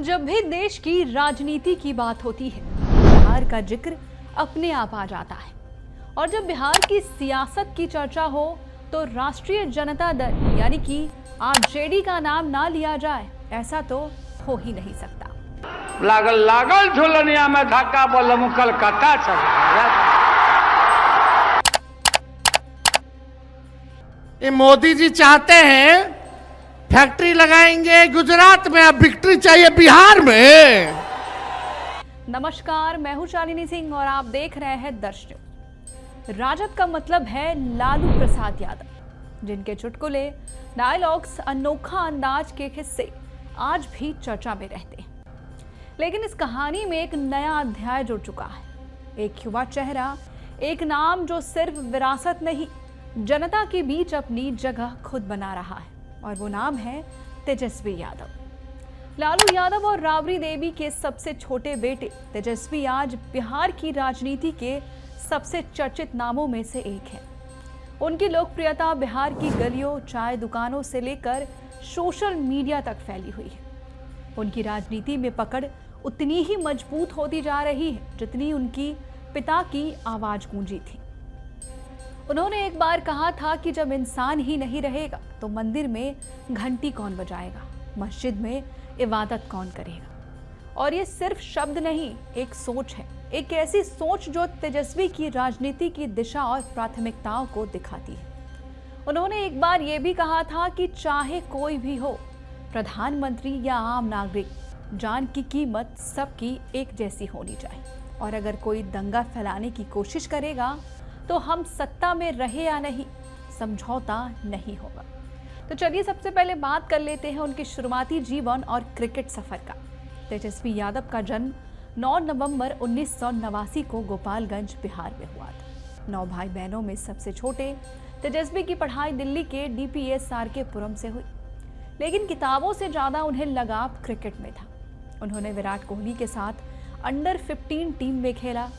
जब भी देश की राजनीति की बात होती है, बिहार का जिक्र अपने आप आ जाता है। और जब बिहार की सियासत की चर्चा हो तो राष्ट्रीय जनता दल यानी कि आरजेडी का नाम ना लिया जाए, ऐसा तो हो ही नहीं सकता। लागल लागल झुलनिया में धक्का बोलम कलकत्ता चल। ये मोदी जी चाहते हैं फैक्ट्री लगाएंगे गुजरात में, अब विक्ट्री चाहिए बिहार में। नमस्कार, मैं हूं शालिनी सिंह और आप देख रहे हैं दर्शक। राजद का मतलब है लालू प्रसाद यादव, जिनके चुटकुले, डायलॉग्स, अनोखा अंदाज के किस्से आज भी चर्चा में रहते हैं। लेकिन इस कहानी में एक नया अध्याय जुड़ चुका है। एक युवा चेहरा, एक नाम जो सिर्फ विरासत नहीं, जनता के बीच अपनी जगह खुद बना रहा है, और वो नाम है तेजस्वी यादव। लालू यादव और राबड़ी देवी के सबसे छोटे बेटे तेजस्वी आज बिहार की राजनीति के सबसे चर्चित नामों में से एक है। उनकी लोकप्रियता बिहार की गलियों, चाय दुकानों से लेकर सोशल मीडिया तक फैली हुई है। उनकी राजनीति में पकड़ उतनी ही मजबूत होती जा रही है जितनी उनकी पिता की आवाज गूंजी थी। उन्होंने एक बार कहा था कि जब इंसान ही नहीं रहेगा तो मंदिर में घंटी कौन बजाएगा, मस्जिद में इबादत कौन करेगा। और ये सिर्फ शब्द नहीं, एक सोच है, एक ऐसी सोच जो तेजस्वी की राजनीति की दिशा और प्राथमिकताओं को दिखाती है। उन्होंने एक बार ये भी कहा था कि चाहे कोई भी हो, प्रधानमंत्री या आम नागरिक, जान की कीमत सबकी एक जैसी होनी चाहिए, और अगर कोई दंगा फैलाने की कोशिश करेगा तो हम सत्ता में रहे या नहीं, समझौता नहीं होगा। तो चलिए सबसे पहले बात कर लेते हैं उनके शुरुआती जीवन और क्रिकेट सफर का। तेजस्वी यादव का जन्म 9 नवंबर 1989 को गोपालगंज, बिहार में हुआ था। 9 भाई बहनों में सबसे छोटे तेजस्वी की पढ़ाई दिल्ली के DPS RK पुरम से हुई, लेकिन किताबों से ज्यादा उन्हें लगाव क्रिकेट में था। उन्होंने विराट कोहली के साथ अंडर 15 टीम में खेला,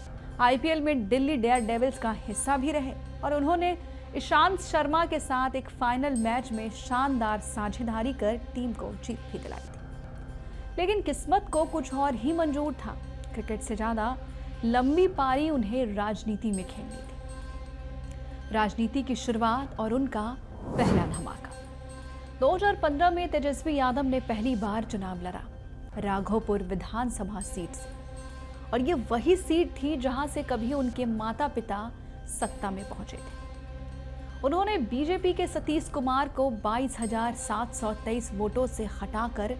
IPL में दिल्ली डेयर डेविल्स का हिस्सा भी रहे, और उन्होंने ईशांत शर्मा के साथ एक फाइनल मैच में शानदार साझेदारी कर टीम को जीत भी दिलाई थी। लेकिन किस्मत को कुछ और ही मंजूर था। क्रिकेट से ज्यादा लंबी पारी उन्हें राजनीति में खेलनी थी। राजनीति की शुरुआत और उनका पहला धमाका। 2015 में तेजस्वी यादव ने पहली बार चुनाव लड़ा, राघोपुर विधानसभा सीट से, और ये वही सीट थी जहां से कभी उनके माता पिता सत्ता में पहुंचे थे। उन्होंने बीजेपी के सतीश कुमार को 22,723 वोटों से हटाकर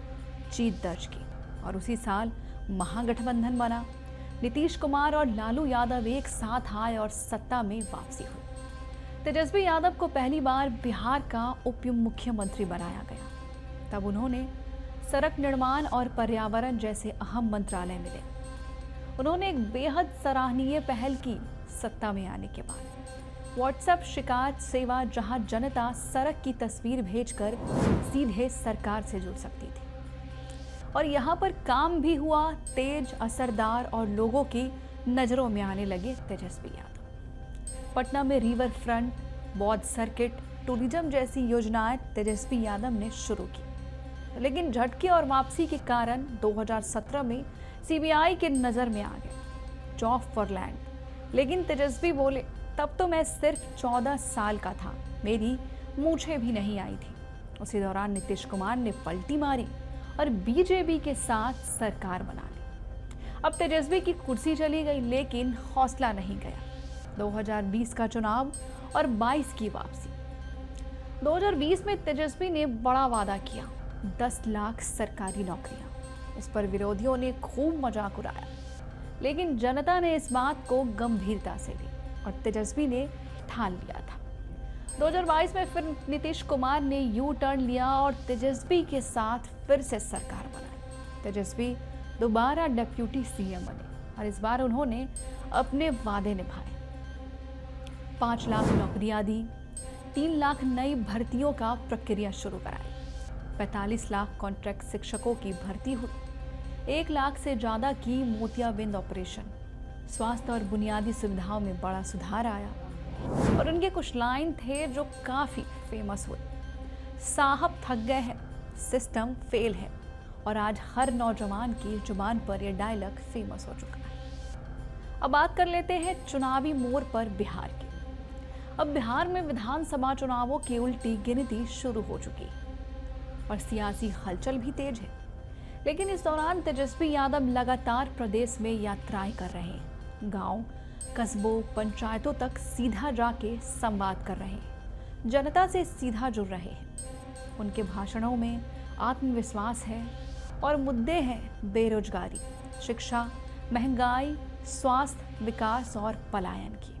जीत दर्ज की, और उसी साल महागठबंधन बना। नीतीश कुमार और लालू यादव एक साथ आए और सत्ता में वापसी हुई। तेजस्वी यादव को पहली बार बिहार का उप मुख्यमंत्री बनाया गया। तब उन्होंने सड़क निर्माण और पर्यावरण जैसे अहम मंत्रालय मिले। उन्होंने एक बेहद सराहनीय पहल की सत्ता में आने के बाद। व्हाट्सएप शिकायत सेवा, जहां जनता सड़क की तस्वीर भेजकर सीधे सरकार से जुड़ सकती थी, और यहां पर काम भी हुआ, तेज, असरदार, और लोगों की नजरों में आने लगे तेजस्वी यादव। पटना में रिवर फ्रंट, बौद्ध सर्किट, टूरिज्म जैसी योजनाएं तेजस्वी यादव ने शुरू की। लेकिन झटके और वापसी के कारण 2017 में CBI के नजर में आ गए, जॉब फॉर लैंड। लेकिन तेजस्वी बोले, तब तो मैं सिर्फ 14 साल का था, मेरी मूछें भी नहीं आई थी। उसी दौरान नीतीश कुमार ने पलटी मारी और बीजेपी के साथ सरकार बना ली। अब तेजस्वी की कुर्सी चली गई, लेकिन हौसला नहीं गया। 2020 का चुनाव और 22 की वापसी। 2020 में तेजस्वी ने बड़ा वादा किया, 10 लाख सरकारी नौकरियां। इस पर विरोधियों ने खूब मजाक उड़ाया, लेकिन जनता ने इस बात को गंभीरता से ली और तेजस्वी ने ठान लिया था। 2022 में फिर नीतीश कुमार ने यू टर्न लिया और तेजस्वी के साथ फिर से सरकार बनाई। तेजस्वी दोबारा डेप्यूटी CM बने, और इस बार उन्होंने अपने वादे निभाए। 5 लाख नौकरियां दी, 3 लाख नई भर्तियों का प्रक्रिया शुरू कराई, 45 लाख कॉन्ट्रैक्ट शिक्षकों की भर्ती हुई, 1 लाख से ज्यादा की मोतियाबिंद ऑपरेशन, स्वास्थ्य और बुनियादी सुविधाओं में बड़ा सुधार आया। और उनके कुछ लाइन थे जो काफी फेमस हुए। साहब थक गए हैं, सिस्टम फेल है, और आज हर नौजवान की जुबान पर यह डायलॉग फेमस हो चुका है। अब बात कर लेते हैं चुनावी मोड़ पर बिहार की। अब बिहार में विधानसभा चुनावों की उल्टी गिनती शुरू हो चुकी और सियासी हलचल भी तेज है। लेकिन इस दौरान तेजस्वी यादव लगातार प्रदेश में यात्राएं कर रहे हैं। गांव, कस्बों, पंचायतों तक सीधा जाके संवाद कर रहे हैं, जनता से सीधा जुड़ रहे हैं। उनके भाषणों में आत्मविश्वास है और मुद्दे हैं बेरोजगारी, शिक्षा, महंगाई, स्वास्थ्य, विकास और पलायन की।